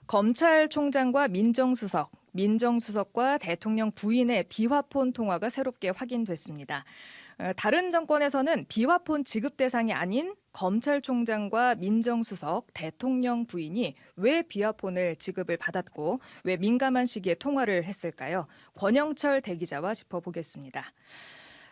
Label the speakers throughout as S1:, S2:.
S1: 검찰총장과 민정수석, 민정수석과 대통령 부인의 비화폰 통화가 새롭게 확인됐습니다. 다른 정권에서는 비화폰 지급 대상이 아닌 검찰총장과 민정수석, 대통령 부인이 왜 비화폰을 지급을 받았고 왜 민감한 시기에 통화를 했을까요? 권영철 대기자와 짚어보겠습니다.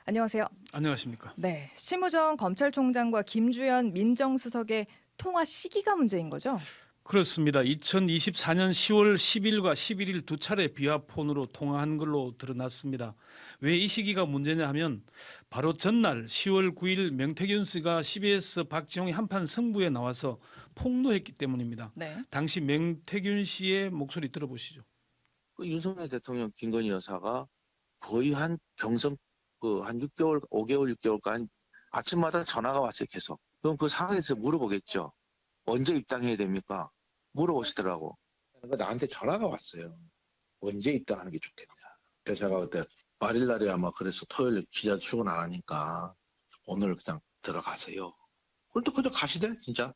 S1: 안녕하세요.
S2: 안녕하십니까.
S1: 네, 심우정 검찰총장과 김주현 민정수석의 통화 시기가 문제인 거죠?
S2: 그렇습니다. 2024년 10월 10일과 11일 두 차례 비화폰으로 통화한 걸로 드러났습니다. 왜 이 시기가 문제냐 하면 바로 전날 10월 9일 명태균 씨가 CBS 박지홍의 한판 승부에 나와서 폭로했기 때문입니다.
S1: 네.
S2: 당시 명태균 씨의 목소리 들어보시죠.
S3: 윤석열 대통령 김건희 여사가 거의 한 경성 한 6개월, 5개월, 6개월간 아침마다 전화가 왔어요, 계속. 그럼 그 상황에서 물어보겠죠. 언제 입당해야 됩니까? 물어보시더라고. 나한테 전화가 왔어요. 언제 입당하는 게 좋겠냐. 그래서 제가 그때 말일날에 아마 그래서 토요일 기자 출근 안 하니까 오늘 그냥 들어가세요. 그럼 또 그냥 가시대, 진짜.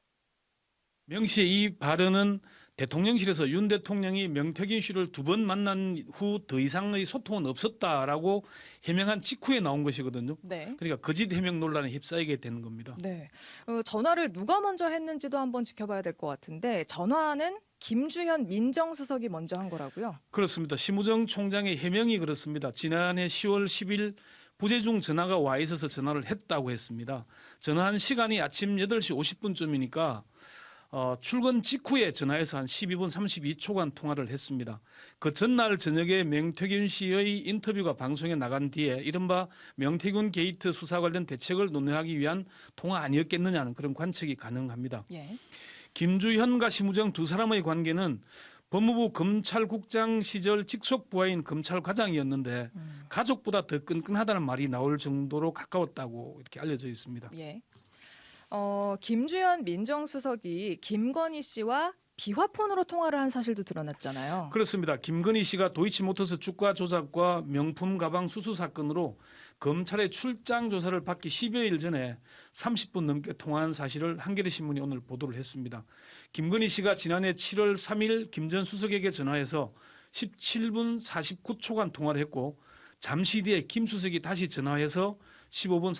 S2: 명 씨의 이 발언은 대통령실에서 윤 대통령이 명태균 씨를 두 번 만난 후 더 이상의 소통은 없었다라고 해명한 직후에 나온 것이거든요.
S1: 네.
S2: 그러니까 거짓 해명 논란에 휩싸이게 된 겁니다.
S1: 네. 전화를 누가 먼저 했는지도 한번 지켜봐야 될 것 같은데 전화는 김주현 민정수석이 먼저 한 거라고요?
S2: 그렇습니다. 심우정 총장의 해명이 그렇습니다. 지난해 10월 10일 부재중 전화가 와 있어서 전화를 했다고 했습니다. 전화한 시간이 아침 8시 50분쯤이니까 출근 직후에 전화해서 한 12분 32초간 통화를 했습니다. 그 전날 저녁에 명태균 씨의 인터뷰가 방송에 나간 뒤에 이른바 명태균 게이트 수사 관련 대책을 논의하기 위한 통화 아니었겠느냐는 그런 관측이 가능합니다.
S1: 예.
S2: 김주현과 심우정 두 사람의 관계는 법무부 검찰국장 시절 직속 부하인 검찰과장이었는데 가족보다 더 끈끈하다는 말이 나올 정도로 가까웠다고 이렇게 알려져 있습니다.
S1: 예. 김주현 민정수석이 김건희 씨와 비화폰으로 통화를 한 사실도 드러났잖아요.
S2: 그렇습니다. 김건희 씨가 도이치모터스 주가 조작과 명품 가방 수수 사건으로 검찰의 출장 조사를 받기 10여일 전에 30분 넘게 통화한 사실을 한겨레 신문이 오늘 보도를 했습니다. 김건희 씨가 지난해 7월 3일 김 전 수석에게 전화해서 17분 49초간 통화를 했고 잠시 뒤에 김 수석이 다시 전화해서 15분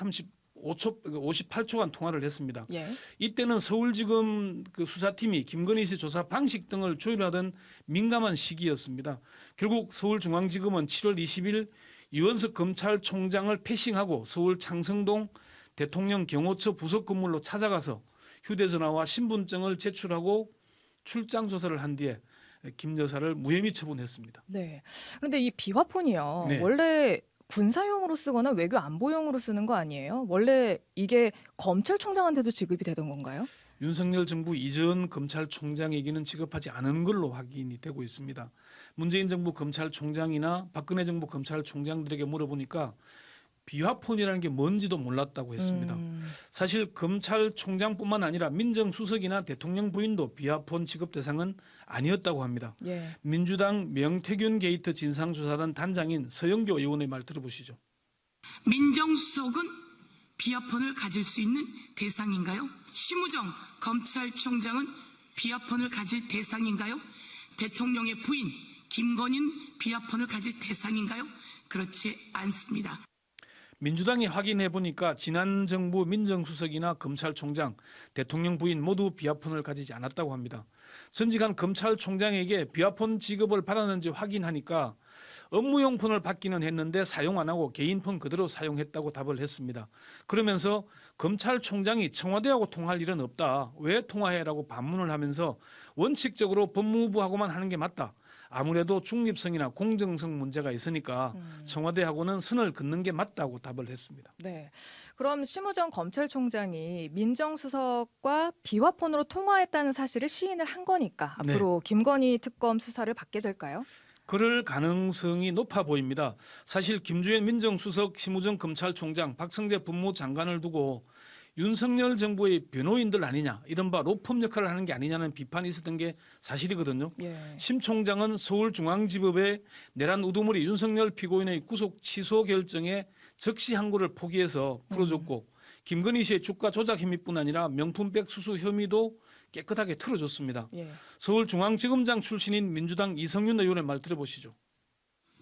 S2: 58초간 통화를 했습니다.
S1: 예.
S2: 이때는 서울지검 그 수사팀이 김건희 씨 조사 방식 등을 조율하던 민감한 시기였습니다. 결국 서울중앙지검은 7월 20일 유원석 검찰총장을 패싱하고 서울 창성동 대통령 경호처 부속 건물로 찾아가서 휴대전화와 신분증을 제출하고 출장 조사를 한 뒤에 김 여사를 무혐의 처분했습니다.
S1: 네. 그런데 이 비화폰이요.
S2: 네.
S1: 원래 군사용으로 쓰거나 외교 안보용으로 쓰는 거 아니에요? 원래 이게 검찰총장한테도 지급이 되던 건가요?
S2: 윤석열 정부 이전 검찰총장에게는 지급하지 않은 걸로 확인이 되고 있습니다. 문재인 정부 검찰총장이나 박근혜 정부 검찰총장들에게 물어보니까 비화폰이라는 게 뭔지도 몰랐다고 했습니다. 사실 검찰총장뿐만 아니라 민정수석이나 대통령 부인도 비화폰 지급 대상은 아니었다고 합니다.
S1: 예.
S2: 민주당 명태균 게이트 진상조사단 단장인 서영교 의원의 말 들어보시죠.
S4: 민정수석은 비화폰을 가질 수 있는 대상인가요? 심우정 검찰총장은 비화폰을 가질 대상인가요? 대통령의 부인 김건희는 비화폰을 가질 대상인가요? 그렇지 않습니다.
S2: 민주당이 확인해 보니까 지난 정부 민정수석이나 검찰총장, 대통령 부인 모두 비화폰을 가지지 않았다고 합니다. 전직한 검찰총장에게 비화폰 지급을 받았는지 확인하니까 업무용 폰을 받기는 했는데 사용 안 하고 개인 폰 그대로 사용했다고 답을 했습니다. 그러면서 검찰총장이 청와대하고 통화할 일은 없다. 왜 통화해라고 반문을 하면서 원칙적으로 법무부하고만 하는 게 맞다. 아무래도 중립성이나 공정성 문제가 있으니까 청와대하고는 선을 긋는 게 맞다고 답을 했습니다.
S1: 네. 그럼 심우정 검찰총장이 민정수석과 비화폰으로 통화했다는 사실을 시인을 한 거니까 앞으로 김건희 특검 수사를 받게 될까요?
S2: 그럴 가능성이 높아 보입니다. 사실 김주현 민정수석, 심우정 검찰총장, 박성재 법무장관을 두고 윤석열 정부의 변호인들 아니냐, 이른바 로펌 역할을 하는 게 아니냐는 비판이 있었던 게 사실이거든요.
S1: 예.
S2: 심 총장은 서울중앙지법에 내란 우두머리 윤석열 피고인의 구속 취소 결정에 적시 항고를 포기해서 풀어줬고 김건희 씨의 주가 조작 혐의뿐 아니라 명품백 수수 혐의도 깨끗하게 털어줬습니다.
S1: 예.
S2: 서울중앙지검장 출신인 민주당 이성윤 의원의 말 들어보시죠.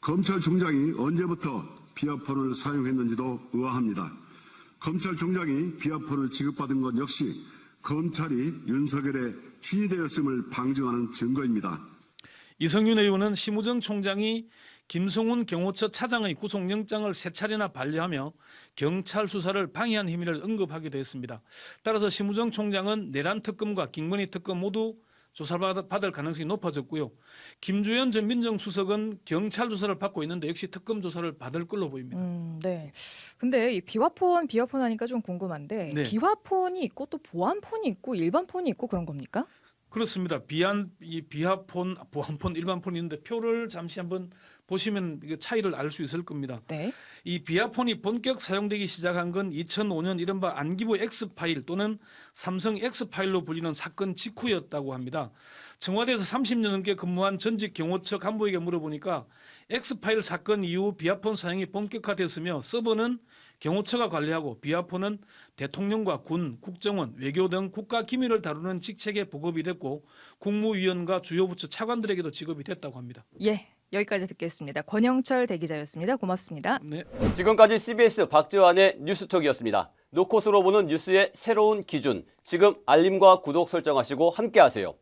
S5: 검찰총장이 언제부터 비아폰을 사용했는지도 의아합니다. 검찰총장이 비아폰을 지급받은 것 역시 검찰이 윤석열의 취지되었음을 방증하는 증거입니다.
S2: 이성윤 의원은 심우정 총장이 김성훈 경호처 차장의 구속영장을 3차례나 반려하며 경찰 수사를 방해한 혐의를 언급하기도 했습니다. 따라서 심우정 총장은 내란 특검과 김건희 특검 모두 조사를 받을 가능성이 높아졌고요. 김주현 전 민정수석은 경찰 조사를 받고 있는데 역시 특검 조사를 받을 걸로 보입니다.
S1: 네. 근데 이 비화폰 하니까 좀 궁금한데
S2: 네.
S1: 비화폰이 있고 또 보안폰이 있고 일반 폰이 있고 그런 겁니까?
S2: 그렇습니다. 비화폰, 보안폰, 일반폰이 있는데 표를 잠시 한번 보시면 차이를 알 수 있을 겁니다.
S1: 네.
S2: 이 비아폰이 본격 사용되기 시작한 건 2005년 이른바 안기부 X파일 또는 삼성 X파일로 불리는 사건 직후였다고 합니다. 청와대에서 30년 넘게 근무한 전직 경호처 간부에게 물어보니까 X파일 사건 이후 비아폰 사용이 본격화됐으며 서버는 경호처가 관리하고 비아폰은 대통령과 군, 국정원, 외교 등 국가 기밀을 다루는 직책에 보급이 됐고 국무위원과 주요 부처 차관들에게도 지급이 됐다고 합니다.
S1: 예. 여기까지 듣겠습니다. 권영철 대기자였습니다. 고맙습니다.
S2: 네.
S6: 지금까지 CBS 박지환의 뉴스톡이었습니다. 노컷으로 보는 뉴스의 새로운 기준. 지금 알림과 구독 설정하시고 함께하세요.